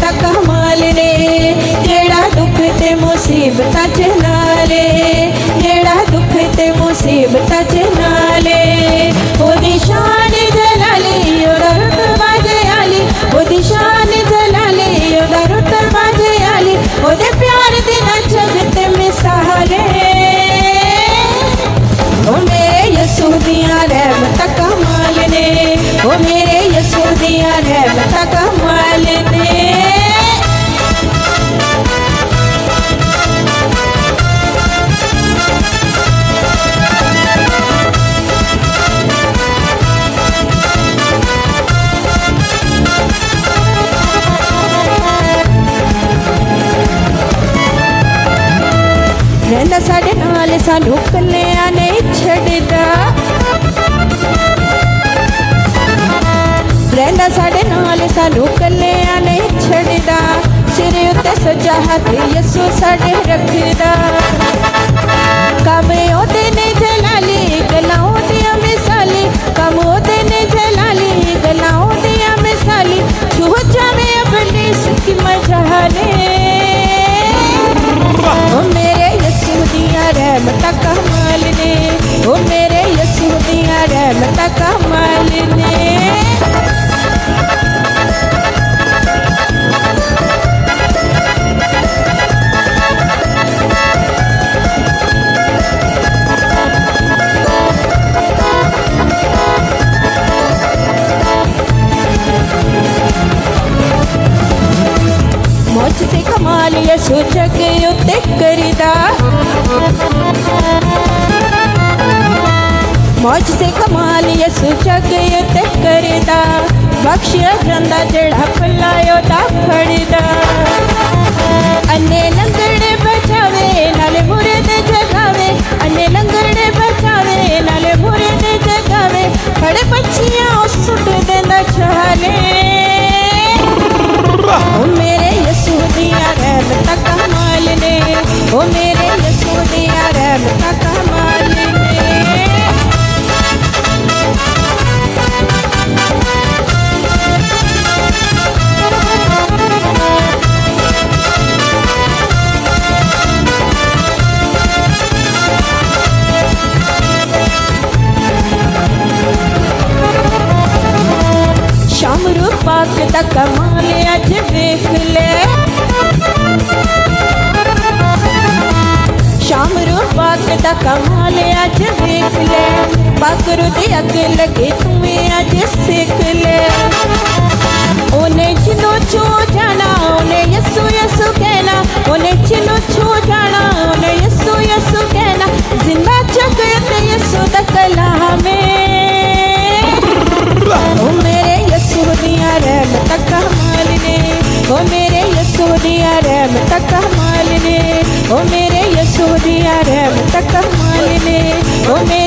रहमत कमाल ने, जेड़ा दुख ते मुसीबत च नाले, जेड़ा दुख ते मुसीबत च नाले। ओदी शान जलाली ओदा रुतबा जयाली, ओदी शान जलाली ओदा रुतबा जयाली, ओदे प्यार दी ना जगत मिसाले। ओ मेरे यसू दियां रहमत कमाल ने, ओ मेरे यसू दियां रहमत कमाल ने। रहंदा साडे नाल सानू कल्लियां नहीं छड्डदा, रहंदा साडे नाल सानू कल्लियां नहीं छड्डदा, सिर उत्ते सज्जा हत्थ यसू साडे रखदा। कम ओदे ने जलाली गल्लां ओदियां मिसाली, कम ओदे ने जलाली गल्लां ओदियां मिसाली, छू जावे इबलीस की मजाले। ओ मेरे यसू दियां रहमत कमाल ने, ओ मेरे यसू दियां रहमत कमाल ने। मौज से कमाल यसू जग उत्ते करदा, मौज से कमाल यसू जग उत्ते करदा, बख्शिया जांदा जेड़ा भला ओदा फड़दा। अन्ने लंगड़े बचावे नाले मुर्द जगावे, अन्ने लंगड़े बचावे नाले मुर्द जगावे, खड़े पक्षियां सुट देंदा छाले। ओ मेरे यसू दियां रहमत कमाल ने, ओ मेरे यसू दियां रहमत कमाल ने। शामरू पाक दा कमाल अज वेख ले, शामरू पाक दा कमाल अज वेख ले, पाकरू दी अग लगे तुम्हें अज सीख ले। ओने जिनो छू जाना ओने यसू यसू कहना, ओने जिनो छू जाना ओने यसू यसू कहना, जिंदा जगत यसू दा कलाम है। ओ मेरे यसू दियां रहमत कमाल ने, ओ मेरे यसू दियां रहमत कमाल ने, ओ मेरे यसू दियां रहमत कमाल ने, ओ मेरे